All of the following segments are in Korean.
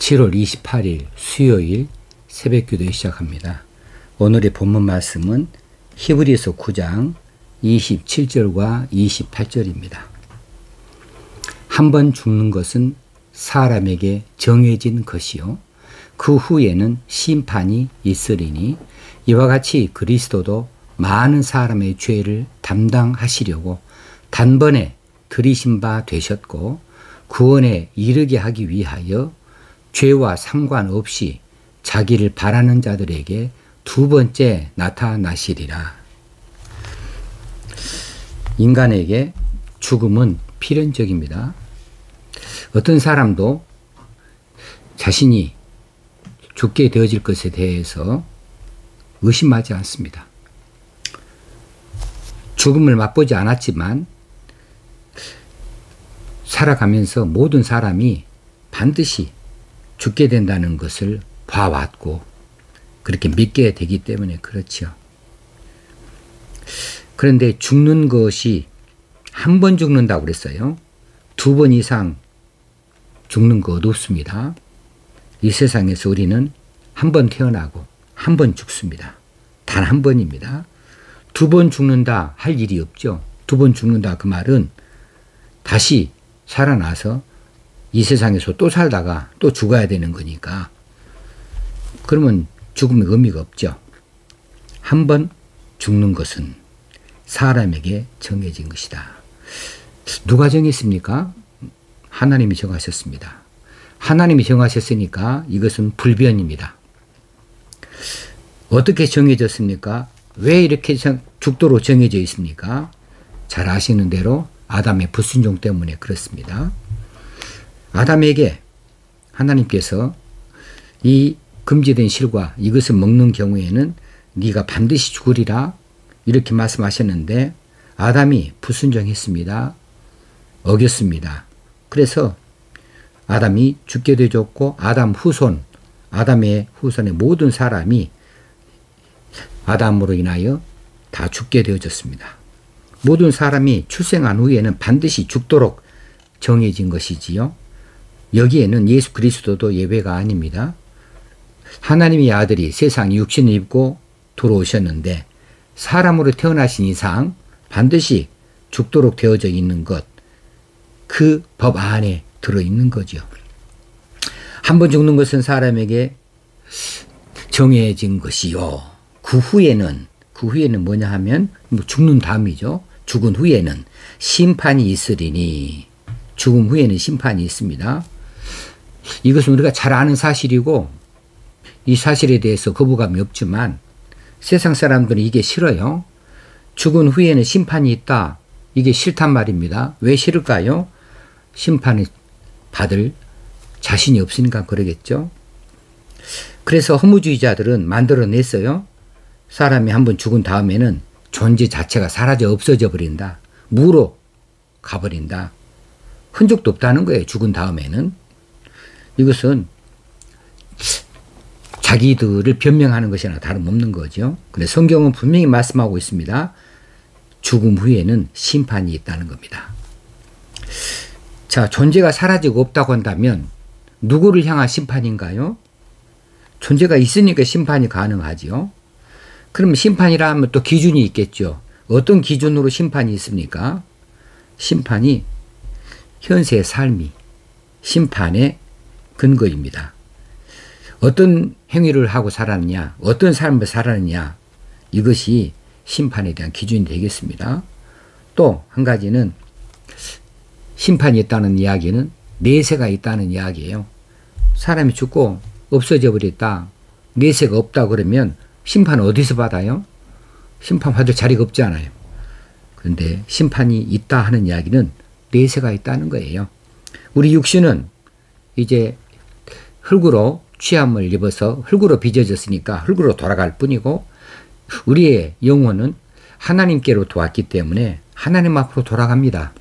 7월 28일 수요일 새벽기도 시작합니다. 오늘의 본문 말씀은 히브리서 9장 27절과 28절입니다. 한 번 죽는 것은 사람에게 정해진 것이요 그 후에는 심판이 있으리니 이와 같이 그리스도도 많은 사람의 죄를 담당하시려고 단번에 들이신 바 되셨고 구원에 이르게 하기 위하여 죄와 상관없이 자기를 바라는 자들에게 두 번째 나타나시리라. 인간에게 죽음은 필연적입니다. 어떤 사람도 자신이 죽게 되어질 것에 대해서 의심하지 않습니다. 죽음을 맛보지 않았지만 살아가면서 모든 사람이 반드시 죽게 된다는 것을 봐왔고 그렇게 믿게 되기 때문에 그렇죠. 그런데 죽는 것이 한 번 죽는다고 그랬어요. 두 번 이상 죽는 것 없습니다. 이 세상에서 우리는 한 번 태어나고 한 번 죽습니다. 단 한 번입니다. 두 번 죽는다 할 일이 없죠. 두 번 죽는다 그 말은 다시 살아나서 이 세상에서 또 살다가 또 죽어야 되는 거니까 그러면 죽음의 의미가 없죠. 한 번 죽는 것은 사람에게 정해진 것이다. 누가 정했습니까? 하나님이 정하셨습니다. 하나님이 정하셨으니까 이것은 불변입니다. 어떻게 정해졌습니까? 왜 이렇게 죽도록 정해져 있습니까? 잘 아시는 대로 아담의 불순종 때문에 그렇습니다. 아담에게 하나님께서 이 금지된 실과 이것을 먹는 경우에는 네가 반드시 죽으리라 이렇게 말씀하셨는데 아담이 불순종했습니다. 어겼습니다. 그래서 아담이 죽게 되었고 아담의 후손의 모든 사람이 아담으로 인하여 다 죽게 되어졌습니다. 모든 사람이 출생한 후에는 반드시 죽도록 정해진 것이지요. 여기에는 예수 그리스도도 예외가 아닙니다. 하나님의 아들이 세상 육신을 입고 들어오셨는데 사람으로 태어나신 이상 반드시 죽도록 되어져 있는 것, 그 법 안에 들어있는 거죠. 한 번 죽는 것은 사람에게 정해진 것이요. 그 후에는 뭐냐 하면 죽는 다음이죠. 죽은 후에는 심판이 있으리니 죽음 후에는 심판이 있습니다. 이것은 우리가 잘 아는 사실이고 이 사실에 대해서 거부감이 없지만 세상 사람들은 이게 싫어요. 죽은 후에는 심판이 있다. 이게 싫단 말입니다. 왜 싫을까요? 심판을 받을 자신이 없으니까 그러겠죠. 그래서 허무주의자들은 만들어냈어요. 사람이 한번 죽은 다음에는 존재 자체가 사라져 없어져 버린다. 무로 가버린다. 흔적도 없다는 거예요. 죽은 다음에는. 이것은 자기들을 변명하는 것이나 다름없는 거죠. 그래서 성경은 분명히 말씀하고 있습니다. 죽음 후에는 심판이 있다는 겁니다. 자, 존재가 사라지고 없다고 한다면 누구를 향한 심판인가요? 존재가 있으니까 심판이 가능하지요. 그럼 심판이라 하면 또 기준이 있겠죠. 어떤 기준으로 심판이 있습니까? 심판이 현세의 삶이 심판의 근거입니다. 어떤 행위를 하고 살았느냐, 어떤 삶을 살았느냐, 이것이 심판에 대한 기준이 되겠습니다. 또 한 가지는 심판이 있다는 이야기는 내세가 있다는 이야기예요. 사람이 죽고 없어져 버렸다, 내세가 없다 그러면 심판은 어디서 받아요? 심판 받을 자리가 없잖아요. 그런데 심판이 있다 하는 이야기는 내세가 있다는 거예요. 우리 육신은 이제 흙으로 취함을 입어서 흙으로 빚어졌으니까 흙으로 돌아갈 뿐이고 우리의 영혼은 하나님께로 도왔기 때문에 하나님 앞으로 돌아갑니다.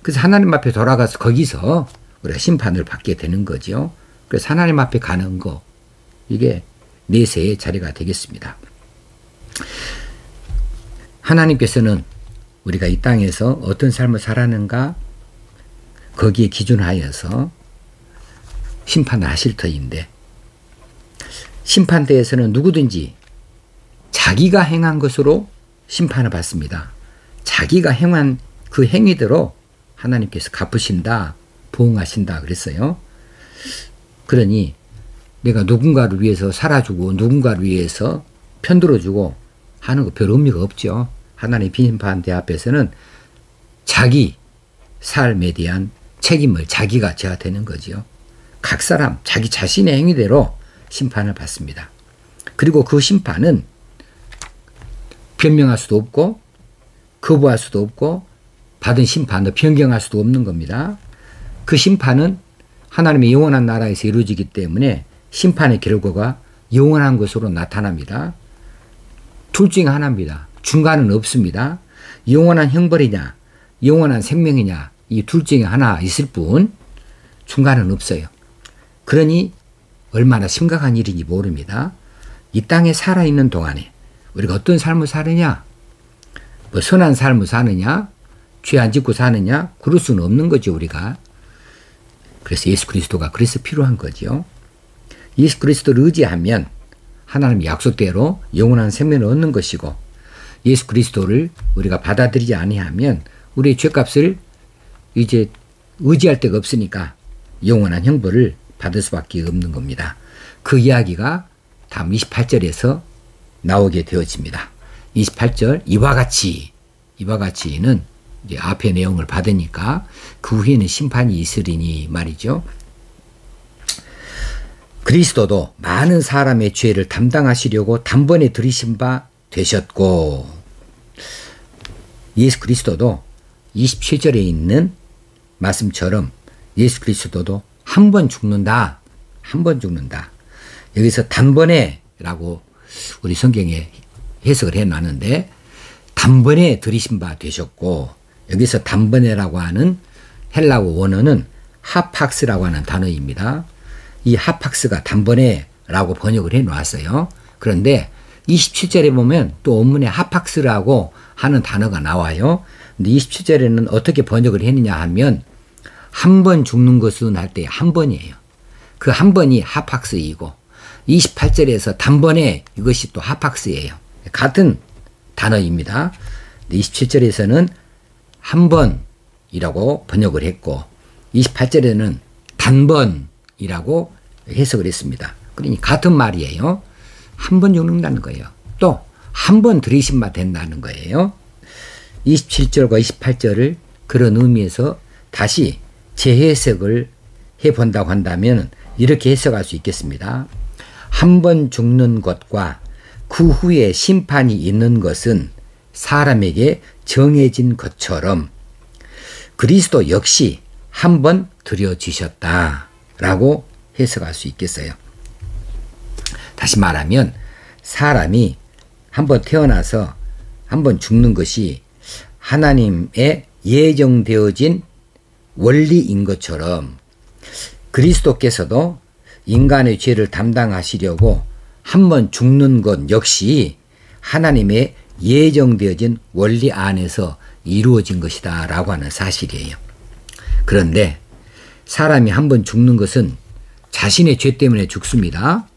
그래서 하나님 앞에 돌아가서 거기서 우리가 심판을 받게 되는 거죠. 그래서 하나님 앞에 가는 거, 이게 내세의 자리가 되겠습니다. 하나님께서는 우리가 이 땅에서 어떤 삶을 살았는가 거기에 기준하여서 심판을 하실 터인데, 심판대에서는 누구든지 자기가 행한 것으로 심판을 받습니다. 자기가 행한 그 행위대로 하나님께서 갚으신다, 보응하신다 그랬어요. 그러니 내가 누군가를 위해서 살아주고 누군가를 위해서 편들어주고 하는 거 별 의미가 없죠. 하나님 심판대 앞에서는 자기 삶에 대한 책임을 자기가 져야 되는 거죠. 각 사람 자기 자신의 행위대로 심판을 받습니다. 그리고 그 심판은 변명할 수도 없고 거부할 수도 없고 받은 심판을 변경할 수도 없는 겁니다. 그 심판은 하나님의 영원한 나라에서 이루어지기 때문에 심판의 결과가 영원한 것으로 나타납니다. 둘 중에 하나입니다. 중간은 없습니다. 영원한 형벌이냐 영원한 생명이냐 이 둘 중에 하나 있을 뿐 중간은 없어요. 그러니 얼마나 심각한 일인지 모릅니다. 이 땅에 살아있는 동안에 우리가 어떤 삶을 사느냐, 뭐 선한 삶을 사느냐, 죄 안 짓고 사느냐, 그럴 수는 없는 거죠, 우리가. 그래서 예수 그리스도가 그래서 필요한 거죠. 예수 그리스도를 의지하면 하나님 약속대로 영원한 생명을 얻는 것이고, 예수 그리스도를 우리가 받아들이지 아니하면 우리의 죄값을 이제 의지할 데가 없으니까 영원한 형벌을 받을 수밖에 없는 겁니다. 그 이야기가 다음 28절에서 나오게 되어집니다. 28절 이와 같이는 이제 앞의 내용을 받으니까 그 후에는 심판이 있으리니 말이죠. 그리스도도 많은 사람의 죄를 담당하시려고 단번에 들이신 바 되셨고, 예수 그리스도도 27절에 있는 말씀처럼 예수 그리스도도 한 번 죽는다. 한 번 죽는다. 여기서 단번에라고 우리 성경에 해석을 해놨는데 단번에 들이신 바 되셨고, 여기서 단번에라고 하는 헬라어 원어는 하팍스라고 하는 단어입니다. 이 하팍스가 단번에라고 번역을 해놨어요. 그런데 27절에 보면 또 원문에 하팍스라고 하는 단어가 나와요. 근데 27절에는 어떻게 번역을 했느냐 하면 한 번 죽는 것은 할 때 한 번이에요. 그 한 번이 하팍스이고 28절에서 단번에 이것이 또 하팍스예요. 같은 단어입니다. 27절에서는 한 번이라고 번역을 했고 28절에는 단번이라고 해석을 했습니다. 그러니 같은 말이에요. 한 번 죽는다는 거예요. 또 한 번 들이신 바 된다는 거예요. 27절과 28절을 그런 의미에서 다시 재해석을 해본다고 한다면 이렇게 해석할 수 있겠습니다. 한 번 죽는 것과 그 후에 심판이 있는 것은 사람에게 정해진 것처럼 그리스도 역시 한 번 들여지셨다라고 해석할 수 있겠어요. 다시 말하면 사람이 한 번 태어나서 한 번 죽는 것이 하나님의 예정되어진 원리인 것처럼 그리스도께서도 인간의 죄를 담당하시려고 한 번 죽는 것 역시 하나님의 예정되어진 원리 안에서 이루어진 것이다 라고 하는 사실이에요. 그런데 사람이 한 번 죽는 것은 자신의 죄 때문에 죽습니다.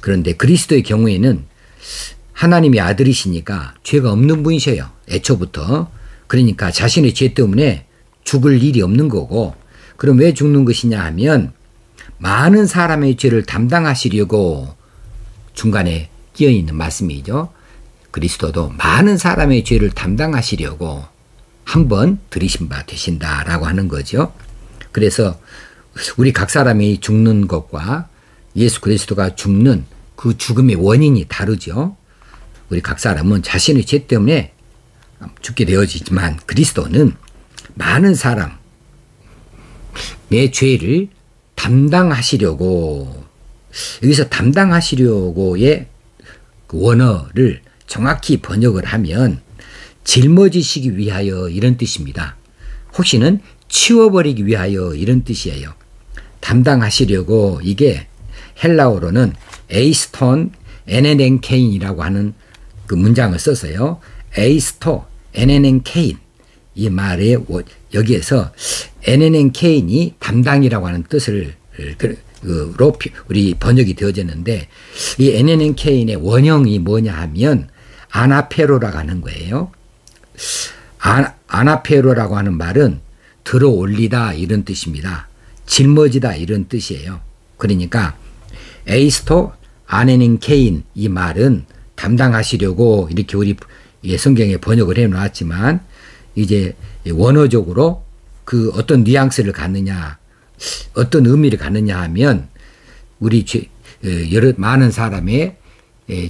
그런데 그리스도의 경우에는 하나님의 아들이시니까 죄가 없는 분이셔요. 애초부터. 그러니까 자신의 죄 때문에 죽을 일이 없는 거고, 그럼 왜 죽는 것이냐 하면 많은 사람의 죄를 담당하시려고 중간에 끼어있는 말씀이죠. 그리스도도 많은 사람의 죄를 담당하시려고 한 번 들이신 바 되신다라고 하는 거죠. 그래서 우리 각 사람이 죽는 것과 예수 그리스도가 죽는 그 죽음의 원인이 다르죠. 우리 각 사람은 자신의 죄 때문에 죽게 되어지지만 그리스도는 많은 사람 내 죄를 담당하시려고, 여기서 담당하시려고의 그 원어를 정확히 번역을 하면 짊어지시기 위하여 이런 뜻입니다. 혹시는 치워버리기 위하여 이런 뜻이에요. 담당하시려고, 이게 헬라어로는 에이스톤 NNN케인이라고 하는 그 문장을 써서요. 에이스토 NNN케인, 이 말에 여기에서 NNN케인이 담당이라고 하는 뜻을 우리 번역이 되어졌는데, 이 NNK의 원형이 뭐냐 하면 아나페로라고 하는 거예요. 아나페로라고 하는 말은 들어 올리다 이런 뜻입니다. 짊어지다 이런 뜻이에요. 그러니까 에이스토 아네닌케인 이 말은 담당하시려고 이렇게 우리 성경에 번역을 해 놨지만, 이제 원어적으로 그 어떤 뉘앙스를 갖느냐, 어떤 의미를 갖느냐 하면 우리 많은 사람의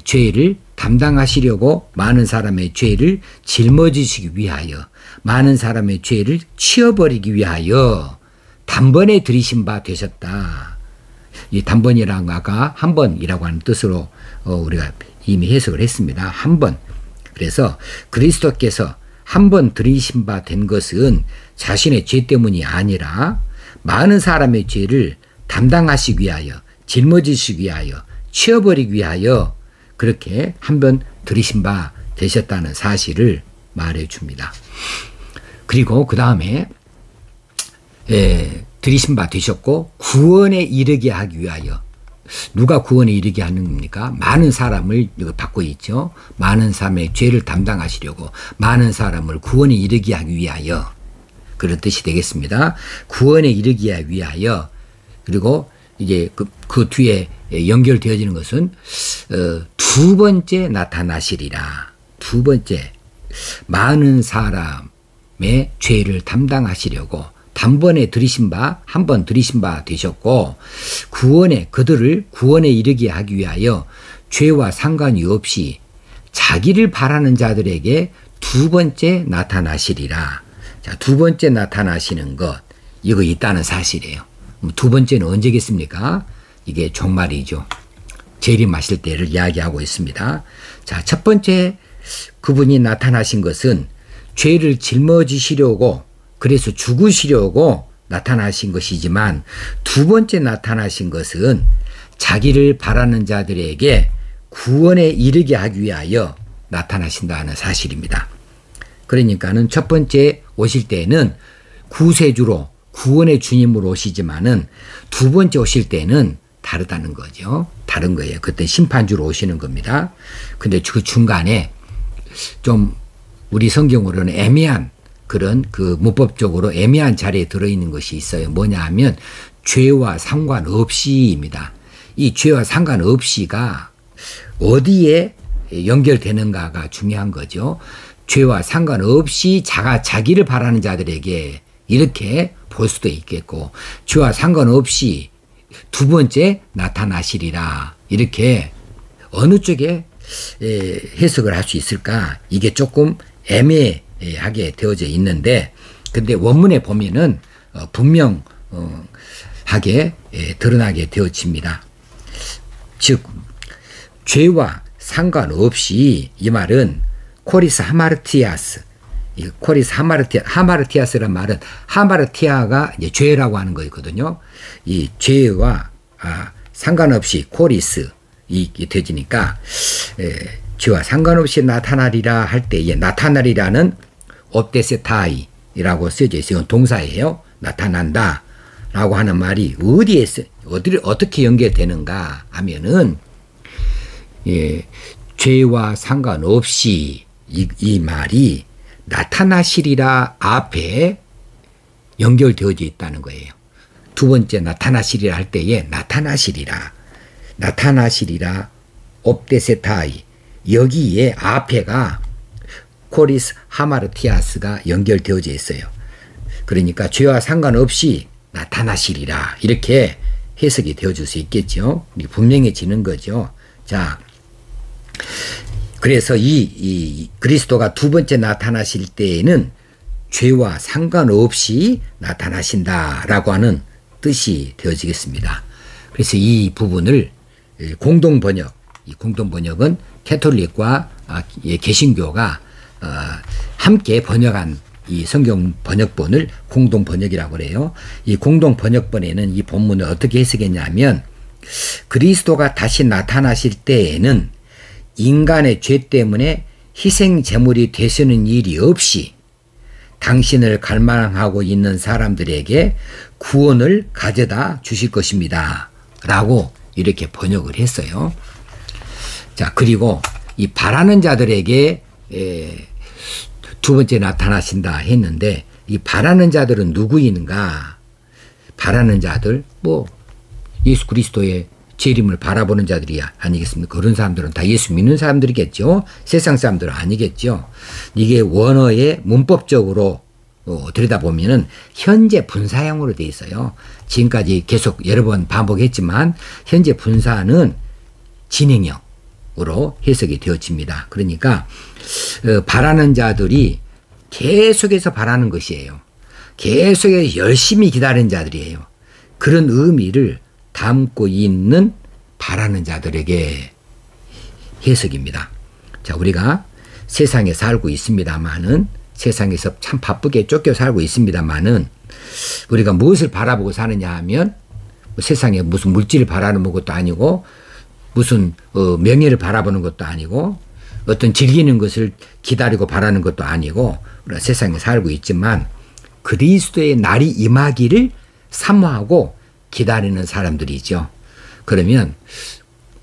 죄를 담당하시려고 많은 사람의 죄를 짊어지시기 위하여, 많은 사람의 죄를 치워버리기 위하여 단번에 들이신 바 되셨다. 이 단번이라는 거 아까 한 번이라고 하는 뜻으로 우리가 이미 해석을 했습니다. 한 번. 그래서 그리스도께서 한 번 들이신 바 된 것은 자신의 죄 때문이 아니라 많은 사람의 죄를 담당하시기 위하여, 짊어지시기 위하여, 치워버리기 위하여 그렇게 한 번 들이신 바 되셨다는 사실을 말해 줍니다. 그리고 그 다음에 들이신 바 되셨고 구원에 이르게 하기 위하여, 누가 구원에 이르게 하는 겁니까? 많은 사람을 받고 있죠. 많은 사람의 죄를 담당하시려고 많은 사람을 구원에 이르게 하기 위하여, 그런 뜻이 되겠습니다. 구원에 이르게 하기 위하여. 그리고 이제 그 뒤에 연결되어지는 것은 두 번째 나타나시리라. 두 번째, 많은 사람의 죄를 담당하시려고 단번에 들이신 바, 한 번 들이신 바 되셨고, 그들을 구원에 이르게 하기 위하여 죄와 상관이 없이 자기를 바라는 자들에게 두 번째 나타나시리라. 자, 두 번째 나타나시는 것, 이거 있다는 사실이에요. 두 번째는 언제겠습니까? 이게 종말이죠. 재림하실 때를 이야기하고 있습니다. 자, 첫 번째 그분이 나타나신 것은 죄를 짊어지시려고, 그래서 죽으시려고 나타나신 것이지만, 두 번째 나타나신 것은 자기를 바라는 자들에게 구원에 이르게 하기 위하여 나타나신다는 사실입니다. 그러니까는 첫 번째 오실 때는 구세주로, 구원의 주님으로 오시지만은 두 번째 오실 때는 다르다는 거죠. 다른 거예요. 그때 심판주로 오시는 겁니다. 근데 그 중간에 좀 우리 성경으로는 애매한 그런 그 문법적으로 애매한 자리에 들어있는 것이 있어요. 뭐냐 하면 죄와 상관없이입니다. 이 죄와 상관없이가 어디에 연결되는가가 중요한 거죠. 죄와 상관없이 자기를 바라는 자들에게 이렇게 볼 수도 있겠고, 죄와 상관없이 두 번째 나타나시리라, 이렇게 어느 쪽에 해석을 할 수 있을까? 이게 조금 애매하게 되어져 있는데, 근데 원문에 보면은 분명하게 드러나게 되어집니다. 즉 죄와 상관없이, 이 말은 코리스 하마르티아스, 이 코리스 하마르티아스란 말은 하마르티아가 이제 죄라고 하는 거거든요. 이 죄와 상관없이 코리스 이게 되지니까 죄와 상관없이 나타나리라 할 때에 나타나리라는 옵데세타이라고 쓰여져 있어요. 이건 동사예요. 나타난다 라고 하는 말이 어떻게 연결되는가 하면은, 죄와 상관없이 이 말이 나타나시리라 앞에 연결되어져 있다는 거예요. 두 번째 나타나시리라 할 때에 나타나시리라 옵데세타이, 여기에 앞에가 코리스 하마르티아스가 연결되어져 있어요. 그러니까 죄와 상관없이 나타나시리라, 이렇게 해석이 되어줄 수 있겠죠. 분명해지는 거죠. 자, 그래서 이 그리스도가 두 번째 나타나실 때에는 죄와 상관없이 나타나신다라고 하는 뜻이 되어지겠습니다. 그래서 이 부분을 공동번역은 캐톨릭과 개신교가 함께 번역한 이 성경 번역본을 공동번역이라고 그래요. 이 공동번역본에는 이 본문을 어떻게 해석했냐면, 그리스도가 다시 나타나실 때에는 인간의 죄 때문에 희생 제물이 되시는 일이 없이 당신을 갈망하고 있는 사람들에게 구원을 가져다 주실 것입니다. 라고 이렇게 번역을 했어요. 자, 그리고 이 바라는 자들에게 두 번째 나타나신다 했는데, 이 바라는 자들은 누구인가? 바라는 자들, 뭐 예수 그리스도의 재림을 바라보는 자들이 아니겠습니까? 그런 사람들은 다 예수 믿는 사람들이겠죠. 세상 사람들은 아니겠죠. 이게 원어의 문법적으로 들여다보면은 현재 분사형으로 되어 있어요. 지금까지 계속 여러 번 반복했지만 현재 분사는 진행형으로 해석이 되어집니다. 그러니까 바라는 자들이 계속해서 바라는 것이에요. 계속해서 열심히 기다리는 자들이에요. 그런 의미를 담고 있는 바라는 자들에게 해석입니다. 자, 우리가 세상에 살고 있습니다만은, 세상에서 참 바쁘게 쫓겨 살고 있습니다만은, 우리가 무엇을 바라보고 사느냐 하면, 세상에 무슨 물질을 바라보는 것도 아니고, 무슨 명예를 바라보는 것도 아니고, 어떤 즐기는 것을 기다리고 바라는 것도 아니고, 우리가 세상에 살고 있지만 그리스도의 날이 임하기를 사모하고 기다리는 사람들이죠. 그러면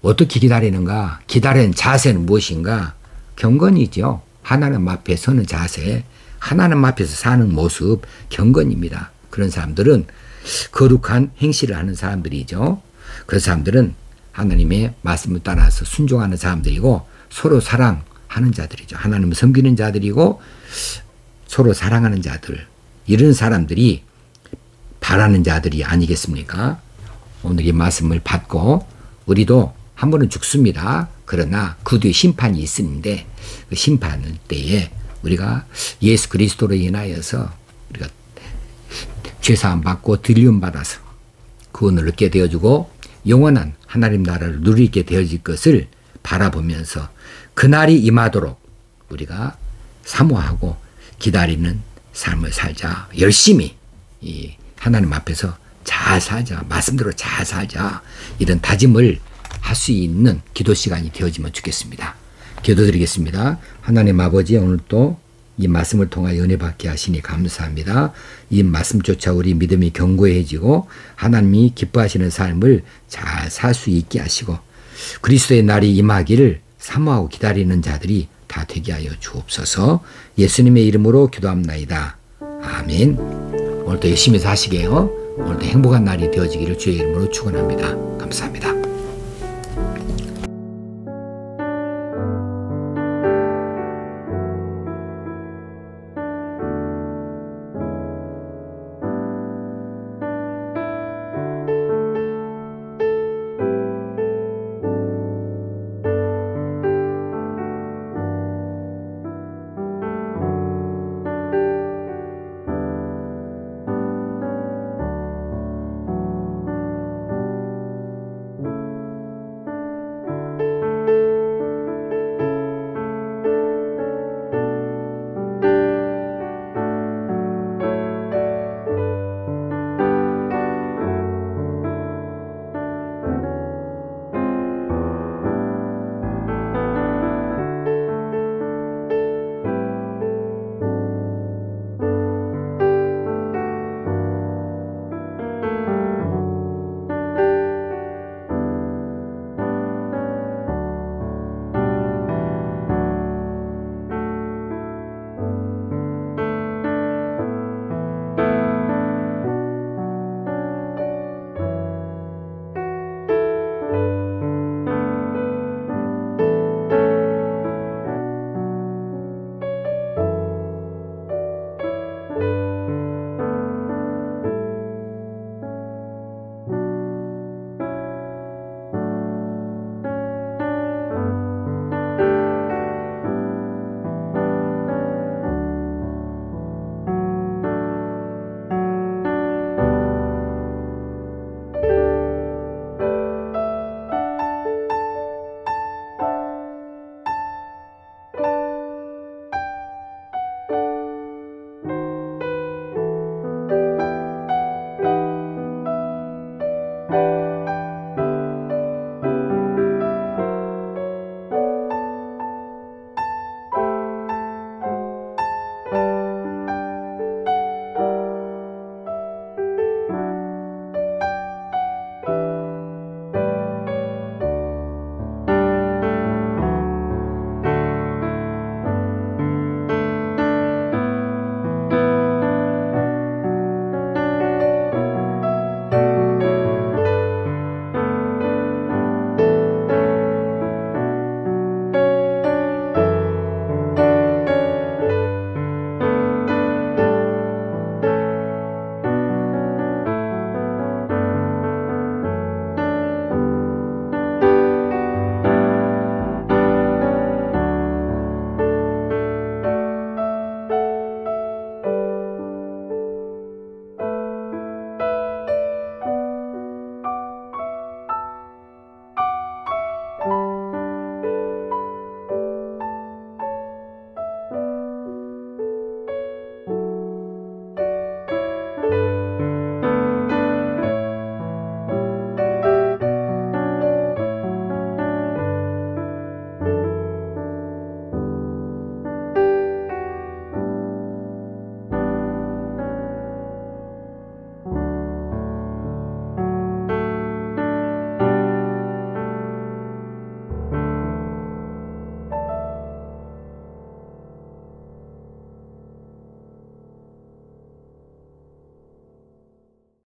어떻게 기다리는가? 기다리는 자세는 무엇인가? 경건이죠. 하나님 앞에 서는 자세, 하나님 앞에서 사는 모습, 경건입니다. 그런 사람들은 거룩한 행실을 하는 사람들이죠. 그런 사람들은 하나님의 말씀을 따라서 순종하는 사람들이고 서로 사랑하는 자들이죠. 하나님을 섬기는 자들이고 서로 사랑하는 자들, 이런 사람들이 바라는 자들이 아니겠습니까? 오늘 이 말씀을 받고 우리도 한 번은 죽습니다. 그러나 그 뒤에 심판이 있는데 그 심판 때에 우리가 예수 그리스도로 인하여서 우리가 죄사함 받고 들림 받아서 구원을 얻게 되어주고 영원한 하나님 나라를 누리게 되어질 것을 바라보면서 그날이 임하도록 우리가 사모하고 기다리는 삶을 살자. 열심히 이 하나님 앞에서 잘 살자. 말씀대로 잘 살자. 이런 다짐을 할 수 있는 기도 시간이 되어지면 좋겠습니다. 기도드리겠습니다. 하나님 아버지, 오늘 또 이 말씀을 통하여 은혜 받게 하시니 감사합니다. 이 말씀조차 우리 믿음이 견고해지고 하나님이 기뻐하시는 삶을 잘 살 수 있게 하시고 그리스도의 날이 임하기를 사모하고 기다리는 자들이 다 되게 하여 주옵소서. 예수님의 이름으로 기도합나이다. 아멘. 오늘도 열심히 사시게요. 오늘도 행복한 날이 되어지기를 주의 이름으로 축원합니다. 감사합니다.